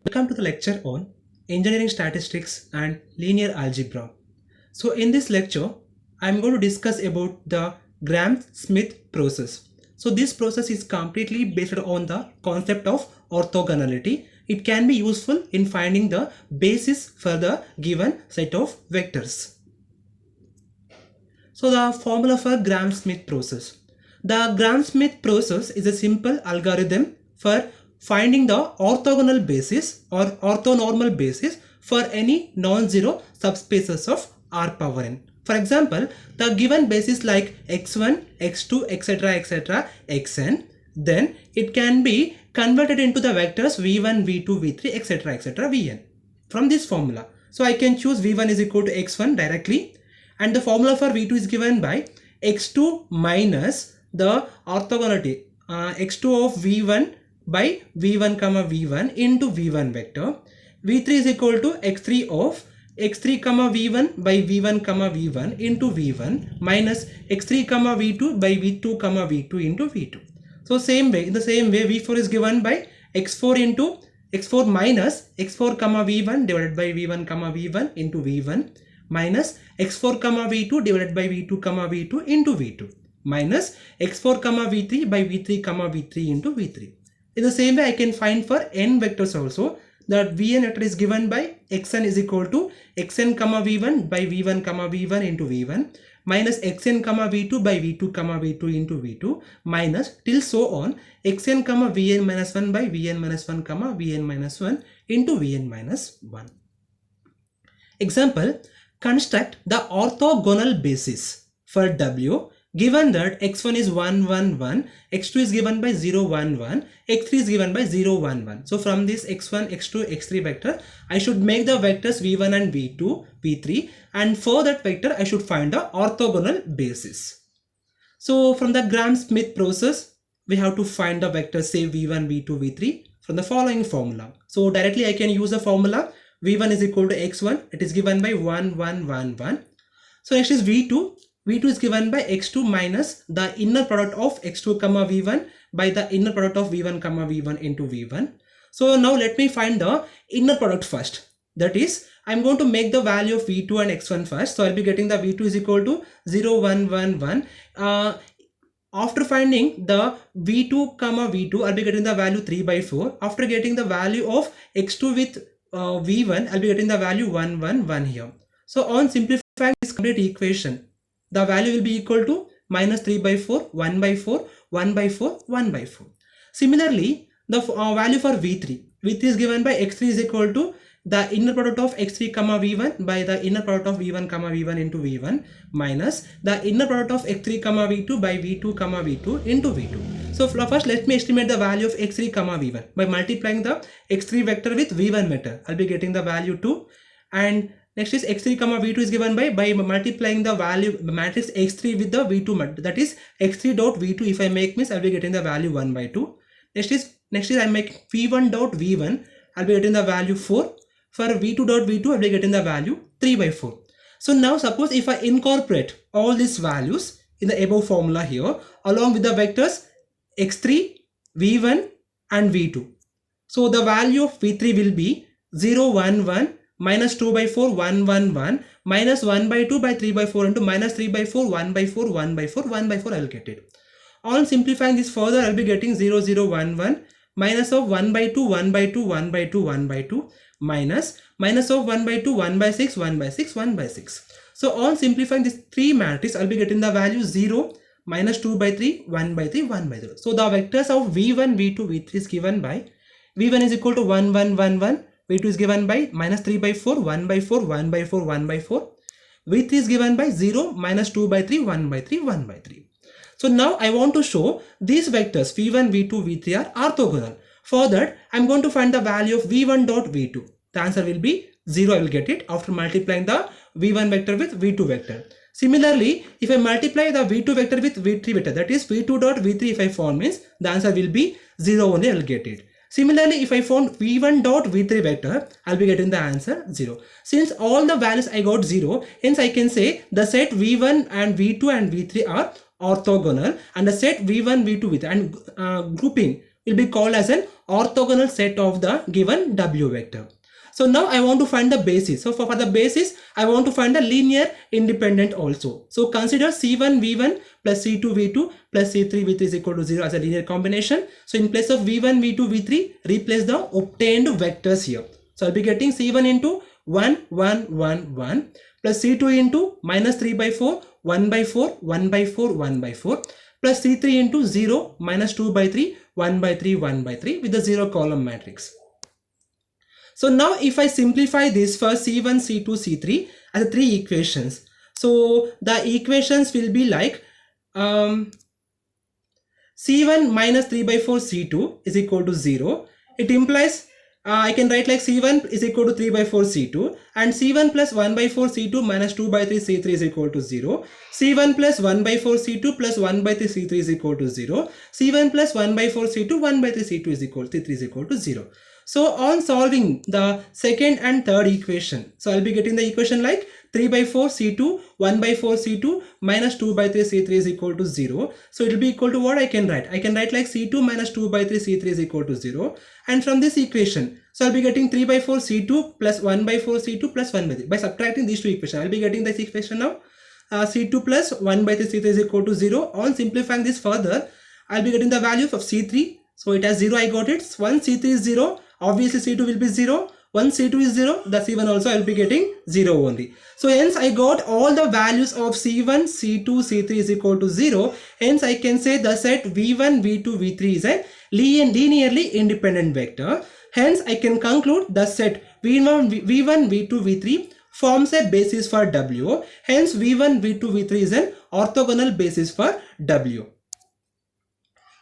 Welcome to the lecture on engineering statistics and linear algebra. So in this lecture, I'm going to discuss about the Gram-Schmidt process. So this process is completely based on the concept of orthogonality. It can be useful in finding the basis for the given set of vectors. So the formula for Gram-Schmidt process. The Gram-Schmidt process is a simple algorithm for finding the orthogonal basis or orthonormal basis for any non-zero subspaces of R power n. For example, the given basis like x1, x2, etc., xn, then it can be converted into the vectors v1, v2, v3, etc., vn from this formula. So I can choose v1 is equal to x1 directly, and the formula for v2 is given by x2 minus the orthogonality x2 of v1 by v1 comma v1 into v1 vector. v3 is equal to x3 of x3 comma v1 by v1 comma v1 into v1 minus x3 comma v2 by v2 comma v2 into v2. So in the same way v4 is given by x4 into x4 minus x4 comma v1 divided by v1 comma v1 into v1 minus x4 comma v2 divided by v2 comma v2 into v2 minus x4 comma v3 by v3 comma v3 into v3. In the same way, I can find for n vectors also that vn vector is given by xn is equal to xn comma v1 by v1 comma v1 into v1 minus xn comma v2 by v2 comma v2 into v2 minus till so on xn comma vn minus 1 by vn minus 1 comma vn minus 1 into vn minus 1. Example, construct the orthogonal basis for W given that x1 is 1 1 1, x2 is given by 0 1 1, x3 is given by 0 1 1. So from this x1 x2 x3 vector I should make the vectors v1 and v2 v3, and for that vector I should find the orthogonal basis. So from the Gram-Schmidt process we have to find the vectors say v1 v2 v3 from the following formula. So directly I can use the formula v1 is equal to x1, it is given by 1 1 1 1. So next is v2 is given by x2 minus the inner product of x2 comma v1 by the inner product of v1 comma v1 into v1. So now let me find the inner product first. That is, I'm going to make the value of v2 and x1 first. So I'll be getting the v2 is equal to 0 1 1 1. After finding the v2 comma v2, I'll be getting the value 3 by 4. After getting the value of x2 with v1, I'll be getting the value 1 1 1 here. So on simplifying this complete equation, the value will be equal to minus 3 by 4, 1 by 4, 1 by 4, 1 by 4. Similarly, the value for v3 is given by x3 is equal to the inner product of x3 comma v1 by the inner product of v1 comma v1 into v1 minus the inner product of x3 comma v2 by v2 comma v2 into v2. So first let me estimate the value of x3 comma v1 by multiplying the x3 vector with v1 vector. I'll be getting the value 2, and next is x3 comma v2 is given by multiplying the value matrix x3 with the v2 that is x3 dot v2. If I make means I'll be getting the value 1 by 2. Next is I make v1 dot v1, I'll be getting the value 4. For v2 dot v2 I'll be getting the value 3 by 4. So now suppose if I incorporate all these values in the above formula here along with the vectors x3, v1 and v2. So the value of v3 will be 0 1 1 minus 2 by 4 1 1 1 minus 1 by 2 by 3 by 4 into minus 3 by 4 1 by 4 1 by 4 1 by 4. I will get it. On simplifying this further, I will be getting 0 0 1 1 minus of 1 by 2 1 by 2 1 by 2 1 by 2 minus of 1 by 2 1 by 6 1 by 6 1 by 6. So on simplifying this 3 matrix, I will be getting the value 0 minus 2 by 3 1 by 3 1 by 0. So the vectors of v1 v2 v3 is given by v1 is equal to 1 1 1 1, v2 is given by minus 3 by 4 1 by 4 1 by 4 1 by 4, v3 is given by 0 minus 2 by 3 1 by 3 1 by 3. So now I want to show these vectors v1 v2 v3 are orthogonal. For that I'm going to find the value of v1 dot v2. The answer will be 0. I will get it after multiplying the v1 vector with v2 vector. Similarly, if I multiply the v2 vector with v3 vector, that is v2 dot v3, if I found means the answer will be 0 only. I will get it. Similarly, if I found v1 dot v3 vector, I'll be getting the answer 0. Since all the values I got 0, hence I can say the set v1 and v2 and v3 are orthogonal, and the set v1 v2 with and grouping will be called as an orthogonal set of the given W vector. So now I want to find the basis. So for the basis, I want to find the linear independent also. So consider C1 V1 plus C2 V2 plus C3 V3 is equal to 0 as a linear combination. So in place of V1 V2 V3, replace the obtained vectors here. So I'll be getting C1 into 1 1 1 1 plus C2 into minus 3 by 4 1 by 4 1 by 4 1 by 4 plus C3 into 0 minus 2 by 3 1 by 3 1 by 3 with the 0 column matrix. So now if I simplify this for C1, C2, C3 as a 3 equations. So the equations will be like C1 minus 3 by 4 C2 is equal to 0. It implies I can write like C1 is equal to 3 by 4 C2 and C1 plus 1 by 4 C2 minus 2 by 3 C3 is equal to 0. C1 plus 1 by 4 C2 plus 1 by 3 C3 is equal to 0. C1 plus 1 by 4 C2 1 by 3 C2 is equal to 3 is equal to 0. So on solving the second and third equation, so I'll be getting the equation like 3 by 4 C2, 1 by 4 C2 minus 2 by 3 C3 is equal to 0. So it will be equal to what I can write? I can write like C2 minus 2 by 3 C3 is equal to 0. And from this equation, so I'll be getting 3 by 4 C2 plus 1 by 4 C2 plus 1 by 3. By subtracting these two equations, I'll be getting this equation now. C2 plus 1 by 3 C3 is equal to 0. On simplifying this further, I'll be getting the value of C3. So it has 0, I got it. Once C3 is 0, obviously C2 will be 0. Once C2 is 0, the C1 also I will be getting 0 only. So hence I got all the values of C1, C2, C3 is equal to 0. Hence I can say the set V1, V2, V3 is a linearly independent vector. Hence I can conclude the set V1, V2, V3 forms a basis for W. Hence V1, V2, V3 is an orthogonal basis for W.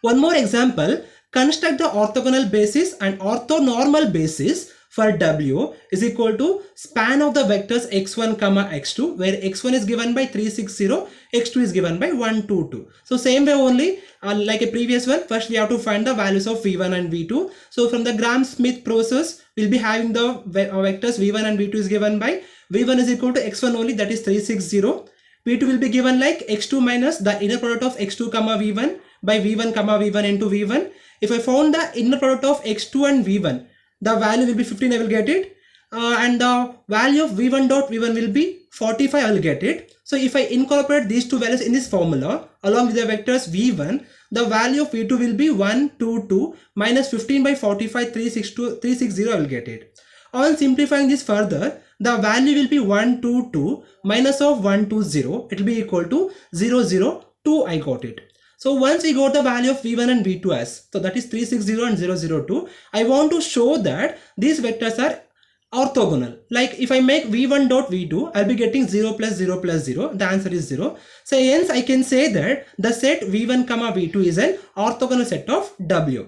One more example. Construct the orthogonal basis and orthonormal basis for W is equal to span of the vectors x1 comma x2, where x1 is given by 3 6 0, x2 is given by 1 2 2. So same way only like a previous one, first we have to find the values of V1 and V2. So from the Gram-Schmidt process, we'll be having the vectors V1 and V2 is given by V1 is equal to x1 only, that is 3 6 0. V2 will be given like x2 minus the inner product of x2 comma V1 by V1 comma V1 into V1. If I found the inner product of x2 and V1, the value will be 15, I will get it. And the value of V1 dot V1 will be 45, I will get it. So if I incorporate these two values in this formula along with the vectors V1, the value of V2 will be 1 2 2 minus 15 by 45 360, I will get it. On simplifying this further, the value will be 1 2 2 minus of 1 2 0, it will be equal to 0 0 2, I got it. So once we got the value of V1 and V2 as, so that is 360 and 002, I want to show that these vectors are orthogonal. Like if I make V1 dot V2, I'll be getting 0 plus 0 plus 0, the answer is 0. So hence I can say that the set V1 comma V2 is an orthogonal set of W.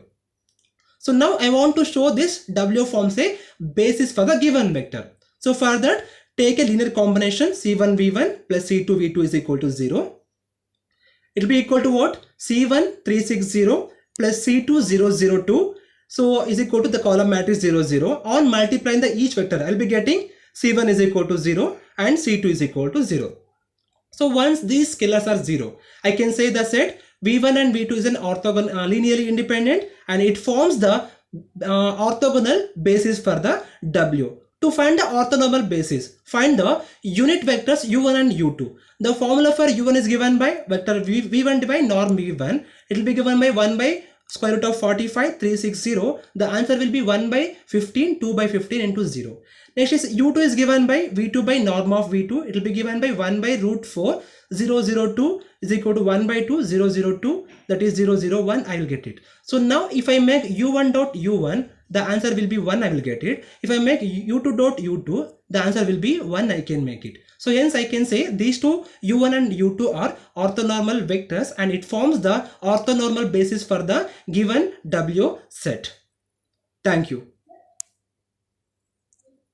So now I want to show this W forms a basis for the given vector. So for that, take a linear combination C1 V1 plus C2 V2 is equal to 0. It will be equal to what? C1 360 plus C2 002. So is equal to the column matrix 0 0. On multiplying the each vector, I will be getting C1 is equal to 0 and C2 is equal to 0. So once these scalars are 0, I can say the set V1 and V2 is an orthogonal linearly independent and it forms the orthogonal basis for the W. To find the orthonormal basis, find the unit vectors u1 and u2. The formula for u1 is given by vector v1 by norm v1. It will be given by 1 by square root of 45 360. The answer will be 1 by 15 2 by 15 into 0. Next is u2 is given by v2 by norm of v2. It will be given by 1 by root 4 002 is equal to 1 by 2 002, that is 001. I will get it. So now if I make u1 dot u1, the answer will be 1, I will get it. If I make u2 dot u2, the answer will be 1, I can make it. So hence I can say these two u1 and u2 are orthonormal vectors and it forms the orthonormal basis for the given W set. Thank you.